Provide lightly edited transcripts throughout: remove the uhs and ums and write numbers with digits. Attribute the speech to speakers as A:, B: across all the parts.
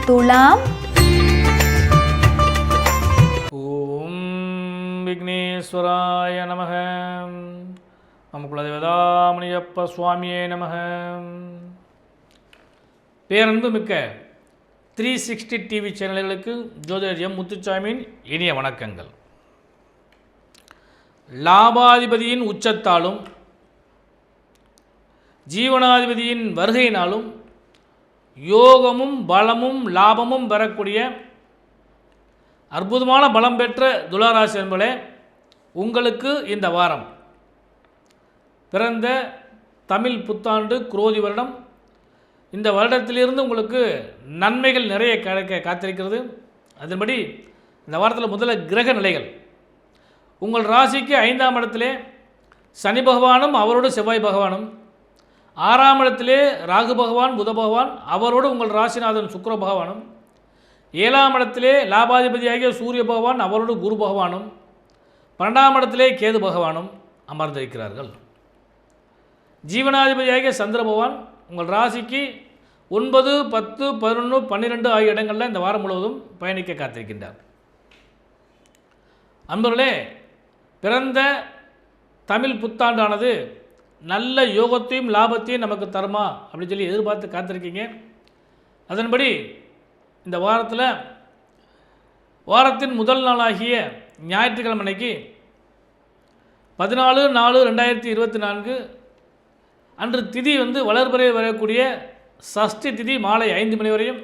A: துலாம்.
B: ஓம் விக்னேஸ்வராய நமக. நம்ம குலதேவதாமணியப்ப சுவாமியே நமக. பேரன்பு மிக்க 360 டிவி சேனல்களுக்கு ஜோதிடர் எம் முத்துசாமியின் இனிய வணக்கங்கள். லாபாதிபதியின் உச்சத்தாலும் ஜீவனாதிபதியின் வருகையினாலும் யோகமும் பலமும் லாபமும் பெறக்கூடிய அற்புதமான பலம் பெற்ற துளாராசி என்பதே உங்களுக்கு இந்த வாரம் பிறந்த தமிழ் புத்தாண்டு குரோதி வருடம். இந்த வருடத்திலிருந்து உங்களுக்கு நன்மைகள் நிறைய கிடைக்க காத்திருக்கிறது. அதன்படி இந்த வாரத்தில் முதல்ல கிரக நிலைகள். உங்கள் ராசிக்கு 5ஆம் இடத்திலே சனி பகவானும் அவரோடு செவ்வாய் பகவானும், 6ஆம் இடத்திலே ராகு பகவான் புத பகவான் அவரோடு உங்கள் ராசிநாதன் சுக்கிர பகவானும், 7ஆம் இடத்திலே லாபாதிபதியாகிய சூரிய பகவான் அவரோடு குரு பகவானும், 12ஆம் இடத்திலே கேது பகவானும் அமர்ந்திருக்கிறார்கள். ஜீவனாதிபதியாகிய சந்திர பகவான் உங்கள் ராசிக்கு 9, 10, 11, 12 ஆகிய இடங்களில் இந்த வாரம் முழுவதும் பயணிக்க காத்திருக்கின்றார். அன்பர்களே, பிறந்த தமிழ் புத்தாண்டானது நல்ல யோகத்தையும் லாபத்தையும் நமக்கு தருமா அப்படின்னு சொல்லி எதிர்பார்த்து காத்திருக்கீங்க. அதன்படி இந்த வாரத்தின் முதல் நாளாகிய ஞாயிற்றுக்கிழமை அன்னைக்கு 14/4/2024 அன்று திதி வளர்பிறை வரக்கூடிய சஷ்டி திதி மாலை 5 மணி வரையும்,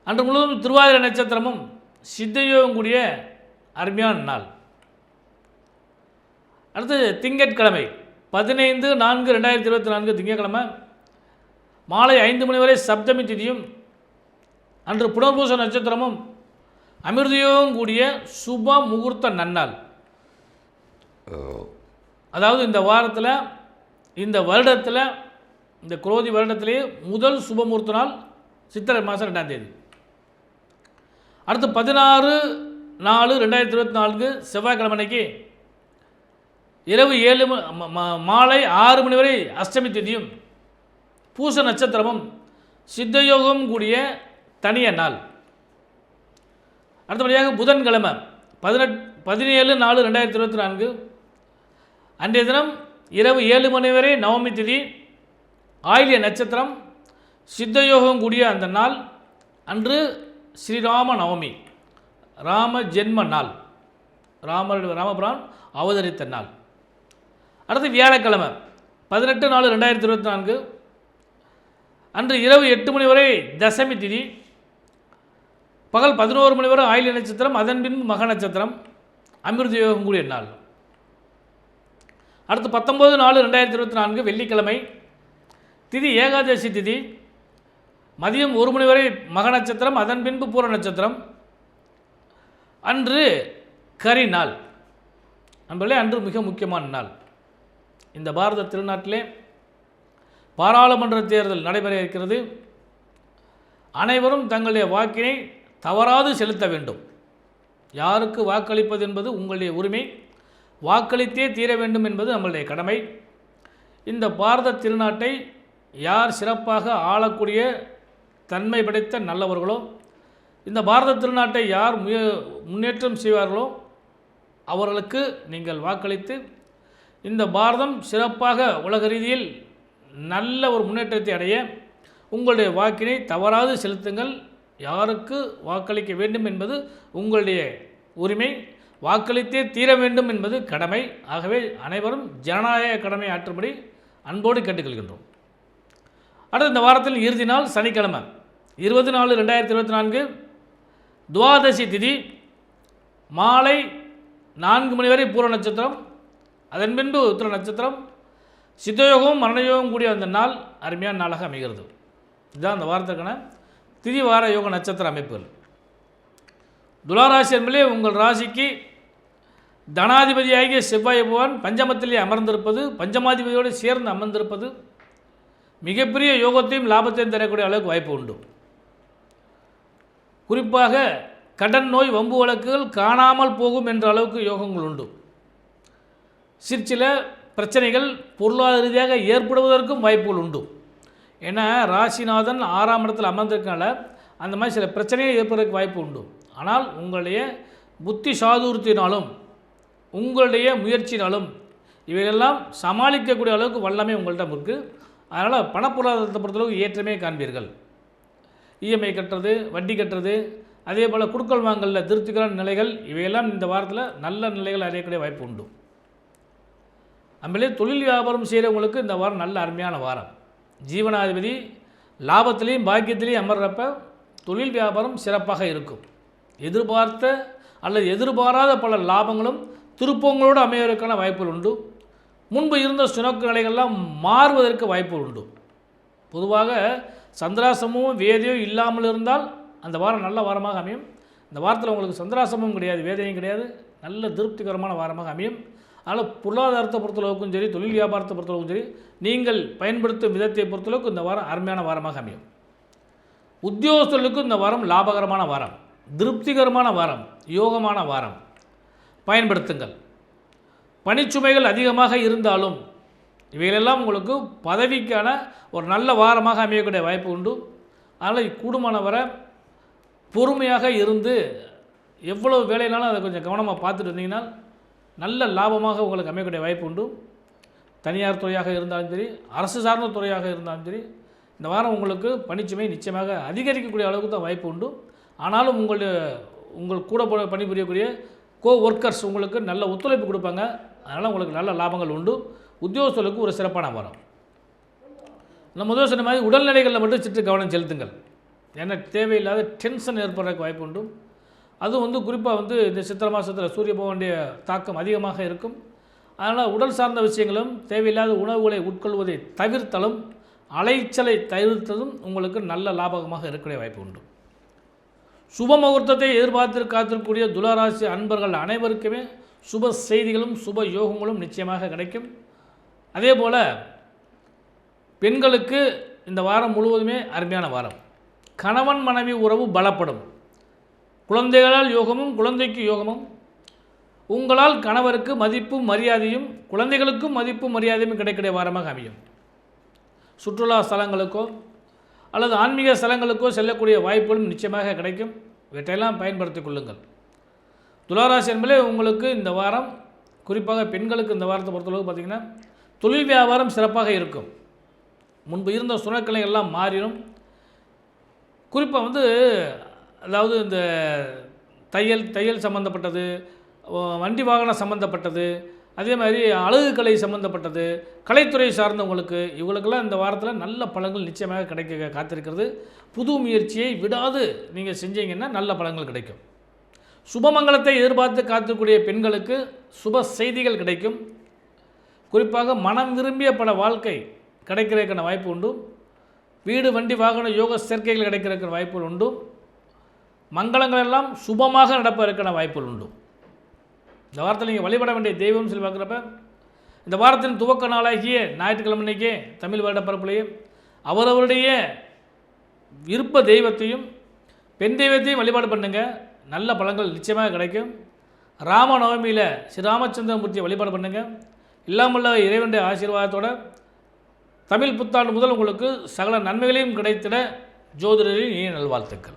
B: அன்று முழுவதும் திருவாதிரை நட்சத்திரமும் சித்தயோகம் கூடிய அருமையான நாள். அடுத்து திங்கட்கிழமை 15/4/2024 திங்கட்கிழமை மாலை 5 மணி வரை சப்தமி திதியும், அன்று புனர்பூச நட்சத்திரமும் அமிர்தயோகம் கூடிய சுப முகூர்த்த நன்னாள். அதாவது இந்த வாரத்தில் இந்த வருடத்தில் இந்த குரோதி வருடத்திலேயே முதல் சுபமுகூர்த்த நாள் சித்திரை மாதம் 2ஆம் தேதி. அடுத்து 16/4/2024 செவ்வாய்க்கிழமை அன்னைக்கு இரவு மாலை 6 மணி வரை அஷ்டமி திதியும் பூச நட்சத்திரமும் சித்தயோகம் கூடிய தனிய நாள். அடுத்தபடியாக புதன்கிழமை 17/4/2024 அன்றைய தினம் இரவு 7 மணி வரை நவமி திதி ஆயில்ய நட்சத்திரம் சித்தயோகம் கூடிய அந்த நாள். அன்று ஸ்ரீராம நவமி, ராம ஜென்ம நாள், ராமபிரான் அவதரித்த நாள். அடுத்து வியாழக்கிழமை 18/4/2024 அன்று இரவு 8 மணி வரை தசமி திதி, பகல் 11 மணி வரை ஆயில்ய நட்சத்திரம், அதன் பின் மக நட்சத்திரம், அமிர்த யோகம் கூடிய நாள். அடுத்து 19/4/2024 வெள்ளிக்கிழமை திதி ஏகாதசி திதி, மதியம் 1 மணி வரை மக நட்சத்திரம், அதன் பின்பு பூர நட்சத்திரம், அன்று கரி நாள். நண்பர்களே, அன்று மிக முக்கியமான நாள். இந்த பாரத திருநாட்டிலே பாராளுமன்ற தேர்தல் நடைபெற இருக்கிறது. அனைவரும் தங்களுடைய வாக்கினை தவறாது செலுத்த வேண்டும். யாருக்கு வாக்களிப்பது என்பது உங்களுடைய உரிமை. வாக்களித்தே தீர வேண்டும் என்பது நம்மளுடைய கடமை. இந்த பாரத திருநாட்டை யார் சிறப்பாக ஆளக்கூடிய தன்மை படைத்த நல்லவர்களோ, இந்த பாரத திருநாட்டை யார் முன்னேற்றம் செய்வார்களோ அவர்களுக்கு நீங்கள் வாக்களித்து இந்த பாரதம் சிறப்பாக உலக ரீதியில் நல்ல ஒரு முன்னேற்றத்தை அடைய உங்களுடைய வாக்கினை தவறாது செலுத்துங்கள். யாருக்கு வாக்களிக்க வேண்டும் என்பது உங்களுடைய உரிமை. வாக்களித்தே தீர வேண்டும் என்பது கடமை. ஆகவே அனைவரும் ஜனநாயக கடமை ஆற்றும்படி அன்போடு கேட்டுக்கொள்கின்றோம். அடுத்த இந்த வாரத்தில் இறுதி நாள் சனிக்கிழமை 20/4/2024 துவாதசி திதி மாலை 4 மணி வரை பூர நட்சத்திரம், அதன் பின்பு உத்திர நட்சத்திரம், சித்தயோகமும் மரணயோகம் கூடிய அந்த நாள் அருமையான நாளாக அமைகிறது. இதுதான் அந்த வாரத்திற்கான திதி வார யோக நட்சத்திர அமைப்புகள். துளாராசி என்பதே உங்கள் ராசிக்கு தனாதிபதியாகிய செவ்வாய் பகவான் பஞ்சமத்திலே அமர்ந்திருப்பது, பஞ்சமாதிபதியோடு சேர்ந்து அமர்ந்திருப்பது மிகப்பெரிய யோகத்தையும் லாபத்தையும் தரக்கூடிய அளவுக்கு வாய்ப்பு உண்டு. குறிப்பாக கடன் நோய் வம்பு வழக்குகள் காணாமல் போகும் என்ற அளவுக்கு யோகங்கள் உண்டு. சிற்சில பிரச்சனைகள் பொருளாதார ரீதியாக ஏற்படுவதற்கும் வாய்ப்புகள் உண்டு. ஏன்னா ராசிநாதன் 6ஆம் இடத்தில் அமர்ந்திருக்கனால அந்த மாதிரி சில பிரச்சனைகள் ஏற்படுறதுக்கு வாய்ப்பு உண்டு. ஆனால் உங்களுடைய புத்தி சாதுரியத்தினாலும் உங்களுடைய முயற்சினாலும் இவையெல்லாம் சமாளிக்கக்கூடிய அளவுக்கு வல்லமை உங்கள்கிட்ட இருக்குது. அதனால் பணப்பொருளாதாரத்தை பொறுத்தளவுக்கு ஏற்றமே காண்பீர்கள். இஎம்ஐ கட்டுறது, வட்டி கட்டுறது, அதே போல் குடுக்கல் வாங்கலில் திருப்திகரமான நிலைகள் இவையெல்லாம் இந்த வாரத்தில் நல்ல நிலைகள் அடையக்கூடிய வாய்ப்பு உண்டு. நம்மளே தொழில் வியாபாரம் செய்கிறவங்களுக்கு இந்த வாரம் நல்ல அருமையான வாரம். ஜீவனாதிபதி லாபத்திலையும் பாக்கியத்திலையும் அமர்றப்ப தொழில் வியாபாரம் சிறப்பாக இருக்கும். எதிர்பார்த்த அல்லது எதிர்பாராத பல லாபங்களும் திருப்பங்களோடு அமைவதற்கான வாய்ப்புகள் உண்டு. முன்பு இருந்த சுணக்கு நிலைகள்லாம் மாறுவதற்கு வாய்ப்புகள் உண்டு. பொதுவாக சந்திராசமும் வேதையும் இல்லாமல் இருந்தால் அந்த வாரம் நல்ல வாரமாக அமையும். இந்த வாரத்தில் உங்களுக்கு சந்திராசமும் கிடையாது, வேதையும் கிடையாது, நல்ல திருப்திகரமான வாரமாக அமையும். அதனால் பொருளாதாரத்தை பொறுத்தளவுக்கும் சரி, தொழில் வியாபாரத்தை பொறுத்தளவுக்கும் சரி, நீங்கள் பயன்படுத்தும் விதத்தை பொறுத்தளவுக்கு இந்த வாரம் அருமையான வாரமாக அமையும். உத்தியோகஸ்தர்களுக்கும் இந்த வாரம் லாபகரமான வாரம், திருப்திகரமான வாரம், யோகமான வாரம். பயன்படுத்துங்கள். பணிச்சுமைகள் அதிகமாக இருந்தாலும் இவைகளெல்லாம் உங்களுக்கு பதவிக்கான ஒரு நல்ல வாரமாக அமையக்கூடிய வாய்ப்பு உண்டு. அதனால் கூடுமான வரை பொறுமையாக இருந்து எவ்வளவு வேலைனாலும் அதை கொஞ்சம் கவனமாக பார்த்துட்டு வந்தீங்கன்னா நல்ல லாபமாக உங்களுக்கு அமையக்கூடிய வாய்ப்பு உண்டு. தனியார் துறையாக இருந்தாலும் சரி, அரசு சார்ந்த துறையாக இருந்தாலும் சரி, இந்த வாரம் உங்களுக்கு பணிச்சுமை நிச்சயமாக அதிகரிக்கக்கூடிய அளவுக்கு தான் வாய்ப்பு உண்டு. ஆனாலும் உங்கள் கூட பணிபுரியக்கூடிய ஒர்க்கர்ஸ் உங்களுக்கு நல்ல ஒத்துழைப்பு கொடுப்பாங்க. அதனால் உங்களுக்கு நல்ல லாபங்கள் உண்டு. உத்தியோகஸ்தர்களுக்கு ஒரு சிறப்பான வாரம். நம்ம முதல் சொன்ன மாதிரி உடல்நிலைகளில் மட்டும் சிற்று கவனம் செலுத்துங்கள். ஏன்னா தேவையில்லாத டென்ஷன் ஏற்படுறதுக்கு வாய்ப்பு உண்டு. அதுவும் குறிப்பாக இந்த சித்திரை மாதத்தில் சூரிய பகவானுடைய தாக்கம் அதிகமாக இருக்கும். அதனால் உடல் சார்ந்த விஷயங்களும் தேவையில்லாத உணவுகளை உட்கொள்வதை தவிர்த்தலும் அலைச்சலை தவிர்த்ததும் உங்களுக்கு நல்ல லாபகமாக இருக்கக்கூடிய வாய்ப்பு உண்டு. சுப முகூர்த்தத்தை எதிர்பார்த்து காத்திருக்கக்கூடிய துளாராசி அன்பர்கள் அனைவருக்குமே சுப செய்திகளும் சுப யோகங்களும் நிச்சயமாக கிடைக்கும். அதே போல் பெண்களுக்கு இந்த வாரம் முழுவதுமே அருமையான வாரம். கணவன் மனைவி உறவு பலப்படும். குழந்தைகளால் யோகமும் குழந்தைக்கு யோகமும். உங்களால் கணவருக்கு மதிப்பும் மரியாதையும் குழந்தைகளுக்கும் மதிப்பும் மரியாதையும் கிடைக்கிற வாரமாக அமையும். சுற்றுலா ஸ்தலங்களுக்கோ அல்லது ஆன்மீக ஸ்தலங்களுக்கோ செல்லக்கூடிய வாய்ப்புகளும் நிச்சயமாக கிடைக்கும். இவற்றையெல்லாம் பயன்படுத்தி கொள்ளுங்கள். துளாராசி என்பதே உங்களுக்கு இந்த வாரம் குறிப்பாக பெண்களுக்கு இந்த வாரத்தை பொறுத்தளவுக்கு பார்த்திங்கன்னா தொழில் வியாபாரம் சிறப்பாக இருக்கும். முன்பு இருந்த சுணக்கலை எல்லாம் மாறிடும். குறிப்பாக அதாவது இந்த தையல் சம்மந்தப்பட்டது, வண்டி வாகனம் சம்மந்தப்பட்டது, அதே மாதிரி அழகு கலை சம்மந்தப்பட்டது, கலைத்துறை சார்ந்தவங்களுக்கு இவங்களுக்கெல்லாம் இந்த வாரத்தில் நல்ல பலன்கள் நிச்சயமாக கிடைக்க காத்திருக்கிறது. புது முயற்சியை விடாது நீங்கள் செஞ்சீங்கன்னா நல்ல பலன்கள் கிடைக்கும். சுபமங்கலத்தை எதிர்பார்த்து காத்திருக்கக்கூடிய பெண்களுக்கு சுப செய்திகள் கிடைக்கும். குறிப்பாக மனம் விரும்பிய பல வாழ்க்கை கிடைக்கிறதுக்கான வாய்ப்பு உண்டு. வீடு வண்டி வாகன யோக சேர்க்கைகள் கிடைக்கிறதுக்கான வாய்ப்புகள் உண்டு. மங்களங்கள் எல்லாம் சுபமாக நடப்பதற்கான வாய்ப்புகள் உண்டு. இந்த வாரத்தில் நீங்கள் வழிபட வேண்டிய தெய்வம் சொல்லி பார்க்குறப்ப இந்த வாரத்தின் துவக்க நாளாகிய ஞாயிற்றுக்கிழமைக்கே தமிழ் வருட பரப்புலையே அவரவருடைய விருப்ப தெய்வத்தையும் பெண் தெய்வத்தையும் வழிபாடு பண்ணுங்கள். நல்ல பலன்கள் நிச்சயமாக கிடைக்கும். ராமநவமியில் ஸ்ரீராமச்சந்திரமூர்த்தியை வழிபாடு பண்ணுங்கள். இல்லாமல்ல இறைவனுடைய ஆசீர்வாதத்தோட தமிழ் புத்தாண்டு முதல் உங்களுக்கு சகல நன்மைகளையும் கிடைத்திட ஜோதிடரின் இனிய நல்வாழ்த்துக்கள்.